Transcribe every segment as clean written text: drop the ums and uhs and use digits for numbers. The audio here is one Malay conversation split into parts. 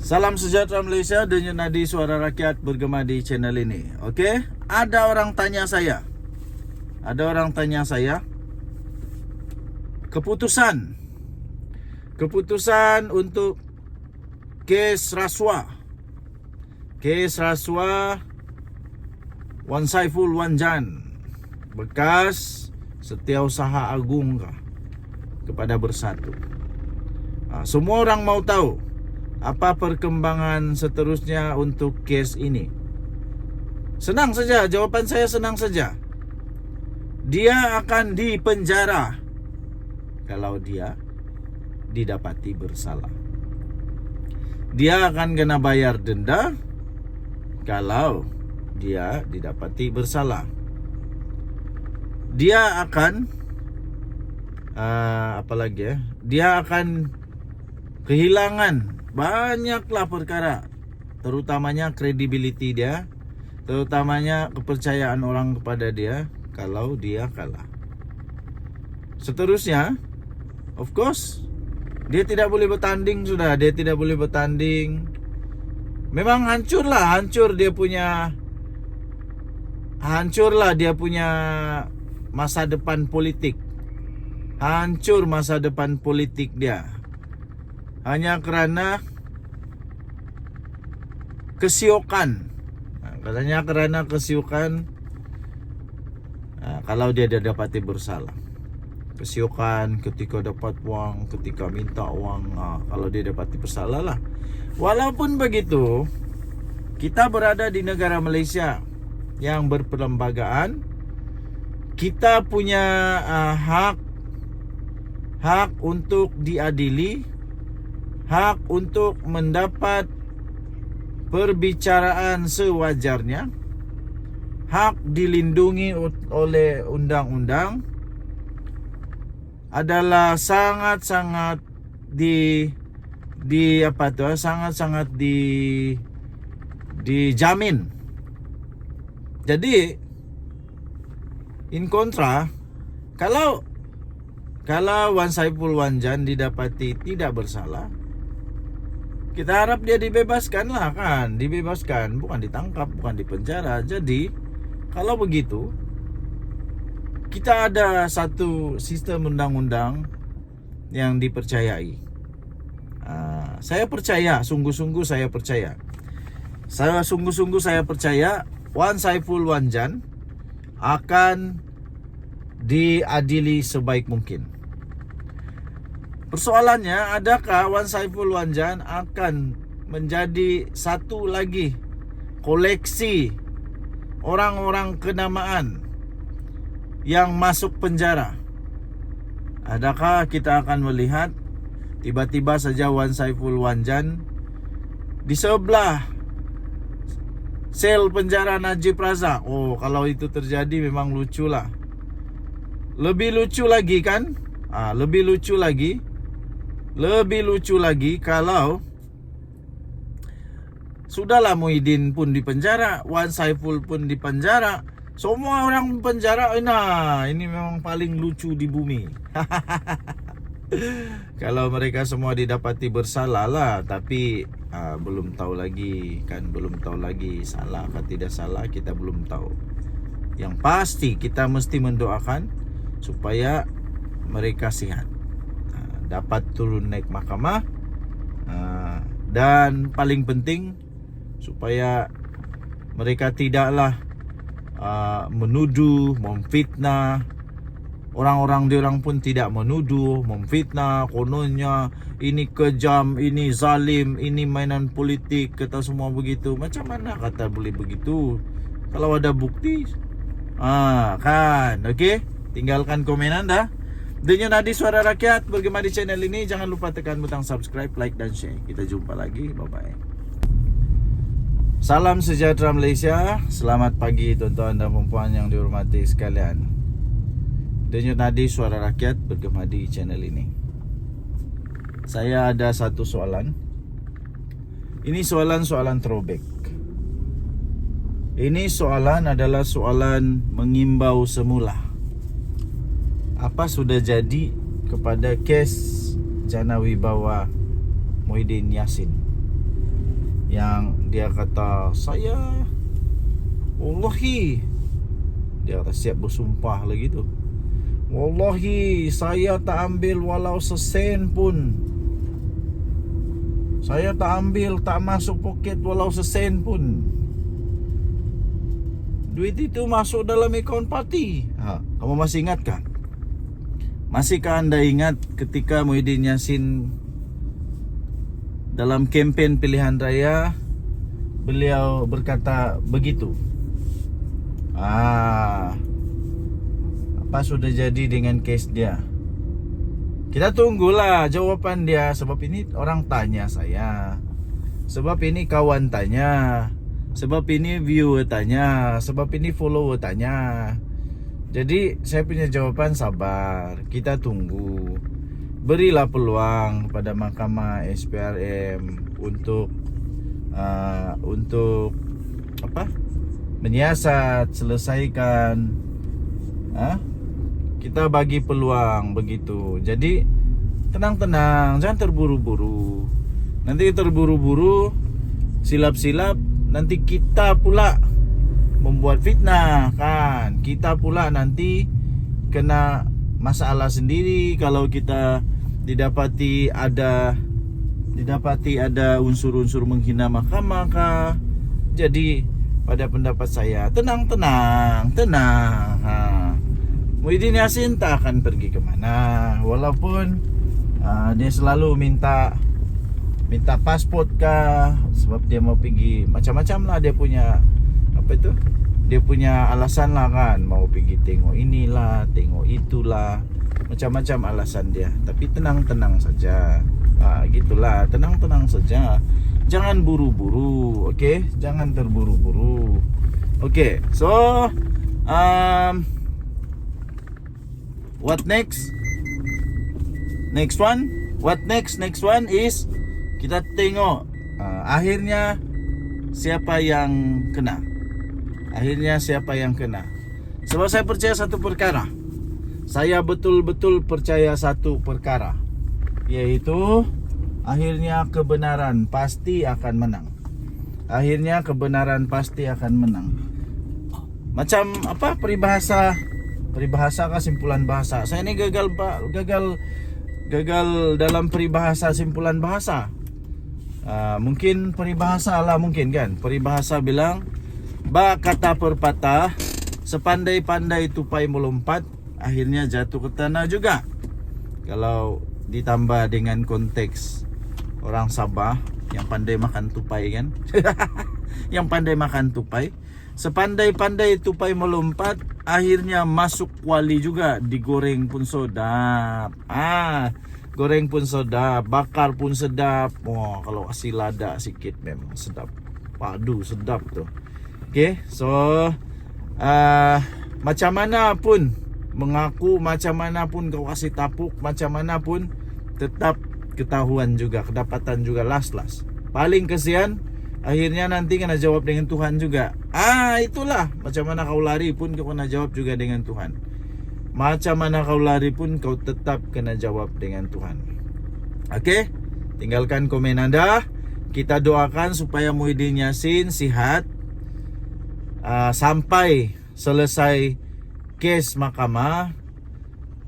Salam sejahtera Malaysia, denyut nadi suara rakyat bergema di channel ini. Okey, ada orang tanya saya. Keputusan untuk kes rasuah Wan Saiful Wan Jan, bekas Setiausaha Agung kepada Bersatu. Semua orang mau tahu apa perkembangan seterusnya untuk kes ini. Senang saja, jawapan saya senang saja. Dia akan dipenjara kalau dia didapati bersalah. Dia akan kena bayar denda kalau dia didapati bersalah. Dia akan dia akan kehilangan banyaklah perkara, terutamanya kredibiliti dia, terutamanya kepercayaan orang kepada dia kalau dia kalah. Seterusnya, of course, dia tidak boleh bertanding sudah. Dia tidak boleh bertanding. Memang hancurlah dia punya masa depan politik. Hancur masa depan politik dia. Hanya kerana kesiokan. Katanya kerana kesiokan, kalau dia didapati bersalah. Kesiokan ketika dapat wang, ketika minta wang, kalau dia dapati bersalah lah. Walaupun begitu, kita berada di negara Malaysia yang berperlembagaan. Kita punya hak untuk diadili, hak untuk mendapat perbicaraan sewajarnya, hak dilindungi oleh undang-undang adalah sangat-sangat dijamin. Jadi in kontra, kalau Wan Saiful Wan Jan didapati tidak bersalah, kita harap dia dibebaskan lah kan. Dibebaskan, bukan ditangkap, bukan dipenjara. Jadi kalau begitu, kita ada satu sistem undang-undang yang dipercayai. Saya percaya, sungguh-sungguh saya percaya. Saya percaya Wan Saiful Wan Jan akan diadili sebaik mungkin. Persoalannya, adakah Wan Saiful Wan Jan akan menjadi satu lagi koleksi orang-orang kenamaan yang masuk penjara? Adakah kita akan melihat tiba-tiba saja Wan Saiful Wan Jan di sebelah sel penjara Najib Razak? Oh, kalau itu terjadi memang lucu lah. Lebih lucu lagi kan? Lebih lucu lagi kalau sudahlah Muhyiddin pun di penjara, Wan Saiful pun di penjara, semua orang di penjara. Nah, ini memang paling lucu di bumi. Kalau mereka semua didapati bersalah lah. Tapi belum tahu lagi salah atau tidak salah, kita belum tahu. Yang pasti kita mesti mendoakan supaya mereka sihat, dapat turun naik mahkamah, dan paling penting supaya mereka tidaklah menuduh, memfitnah orang-orang. Diorang pun tidak menuduh, memfitnah, kononnya ini kejam, ini zalim, ini mainan politik, kata semua begitu. Macam mana kata boleh begitu kalau ada bukti? Kan, okey? Tinggalkan komen anda. Denyut nadi suara rakyat bergema di channel ini. Jangan lupa tekan butang subscribe, like dan share. Kita jumpa lagi. Bye-bye. Salam sejahtera Malaysia. Selamat pagi tuan-tuan dan puan yang dihormati sekalian. Denyut nadi suara rakyat bergema di channel ini. Saya ada satu soalan. Ini soalan throwback. Ini soalan adalah soalan mengimbau semula. Apa sudah jadi kepada kes Jana Wibawa Muhyiddin Yassin? yang dia kata saya wallahi, dia kata siap bersumpah lagi tu, wallahi saya tak ambil walau sesen pun, saya tak ambil, tak masuk poket walau sesen pun. Duit itu masuk dalam akaun parti. Kamu masih ingat kah? Masihkah anda ingat ketika Muhyiddin Yassin dalam kempen pilihan raya, beliau berkata begitu? Apa sudah jadi dengan case dia? Kita tunggulah jawaban dia. Sebab ini orang tanya saya, sebab ini kawan tanya, sebab ini viewer tanya, sebab ini follower tanya. Jadi saya punya jawaban sabar, kita tunggu. Berilah peluang pada Mahkamah SPRM untuk menyiasat, selesaikan. Kita bagi peluang begitu. Jadi tenang-tenang, jangan terburu-buru. Nanti terburu-buru, silap-silap, nanti kita pula membuat fitnah kan. Kita pula nanti kena masalah sendiri kalau kita didapati ada unsur-unsur menghina mahkamah kah. Jadi pada pendapat saya, tenang. Muhyiddin Yassin tak akan pergi kemana, walaupun dia selalu minta pasport kah, sebab dia mau pergi macam-macam lah. Dia punya dia punya alasan lah kan, mau pergi tengok inilah, tengok itulah, macam-macam alasan dia. Tapi tenang saja, gitulah, tenang saja, jangan buru-buru, okay? Jangan terburu-buru. Okay, so what next? Next one is kita tengok akhirnya siapa yang kena. Sebab saya percaya satu perkara. Saya betul-betul percaya satu perkara, yaitu akhirnya kebenaran pasti akan menang. Macam apa peribahasa kesimpulan bahasa. Saya ini gagal dalam peribahasa simpulan bahasa. Mungkin peribahasa lah, mungkin kan. Peribahasa bilang, kata perpatah, sepandai-pandai tupai melompat, akhirnya jatuh ke tanah juga. Kalau ditambah dengan konteks orang Sabah yang pandai makan tupai kan. Yang pandai makan tupai, sepandai-pandai tupai melompat, akhirnya masuk kuali juga, digoreng pun sedap. Goreng pun sedap, bakar pun sedap. Kalau kasih lada sikit memang sedap. Padu sedap tu. Okay, so macam mana pun mengaku, macam mana pun kau kasih tapuk, macam mana pun tetap ketahuan juga, kedapatan juga last. Paling kesian akhirnya nanti kena jawab dengan Tuhan juga. Itulah, macam mana kau lari pun kau kena jawab juga dengan Tuhan. Macam mana kau lari pun kau tetap kena jawab dengan Tuhan. Okay, tinggalkan komen anda. Kita doakan supaya Muhyiddin Yassin sihat sampai selesai kes mahkamah,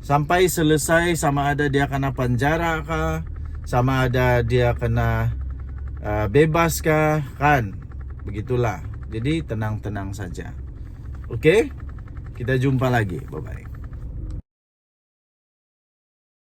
sampai selesai, sama ada dia kena penjara kah, sama ada dia kena bebas kah, kan? Begitulah. Jadi tenang saja. Oke, kita jumpa lagi. Bye bye.